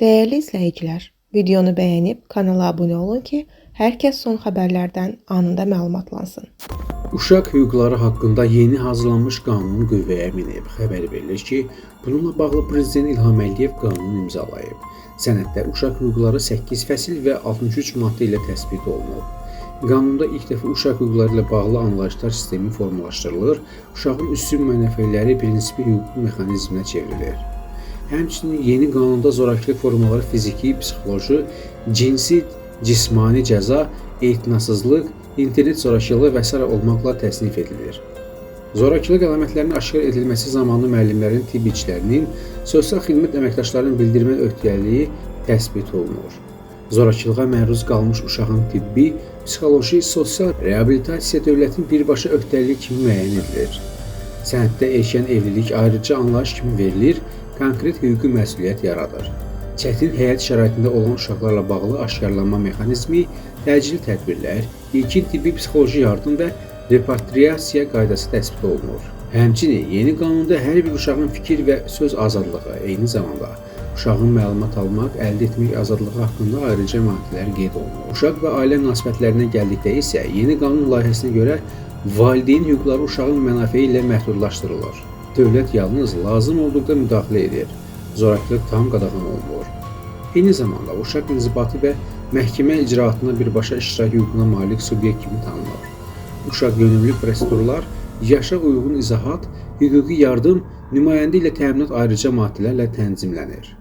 Değerli izləyicilər, videonu bəyənib kanala abunə olun ki, hər kəs son xəbərlərdən anında məlumatlansın. Uşaq hüquqları haqqında yeni hazırlanmış qanun qüvvəyə minib. Xəbər verilir ki, bununla bağlı Prezident İlham Əliyev qanunu imzalayıb. Sənəddə uşaq hüquqları 8 fəsil və 63 maddə ilə təsbit olunub. Qanunda ilk dəfə uşaq hüquqları ilə bağlı anlayışlar sistemi formalaşdırılır, uşağın üstün mənafeləri prinsipi hüquq mexanizminə çevrilir. Həmçinin yeni qanunda zorakılıq formaları fiziki, psixoloji, cinsi, cismani cəza, etinasızlıq, internet zorakılığı və s. olmaqla təsnif edilir. Zorakılıq əlamətlərinin aşkar edilməsi zamanı müəllimlərin, tibb işçilərinin, sosial xidmət əməkdaşlarının bildirmə öhdəliyi təsbit olunur. Zorakılığa məruz qalmış uşağın tibbi, psixoloji, sosial reabilitasiya dövlətin birbaşa öhdəliyi kimi müəyyən edilir. Sənəddə erkən evlilik ayrıca anlayış kimi verilir, konkret hüquqi məsuliyyət yaradır. Çətin həyat şəraitində olan uşaqlarla bağlı aşkarlanma mexanizmi, təcili tədbirlər, ilkin tibbi psixoloji yardım və repatriasiya qaydası təsbit olunur. Həmçinin yeni qanunda hər bir uşağın fikir və söz azadlığı, eyni zamanda uşağın məlumat almaq, əldə etmək azadlığı haqqında ayrıca maddələr qeyd olunur. Uşaq və ailə münasibətlərinə gəldikdə isə yeni qanun layihəsinə görə valideyn hüquqları uşağın mənafeyi ilə məhdudlaşdırılır. Dövlət yalnız lazım olduqda müdaxilə edir. Zorakılıq tam qadağan olunur. Eyni zamanda uşaq inzibati və məhkəmə icraatına birbaşa iştirak hüququna malik subyekt kimi tanınır. Uşaq yönümlü prosedurlar, yaşa uyğun izahat, hüquqi yardım, nümayəndə ilə təminat ayrıca maddələrlə tənzimlənir.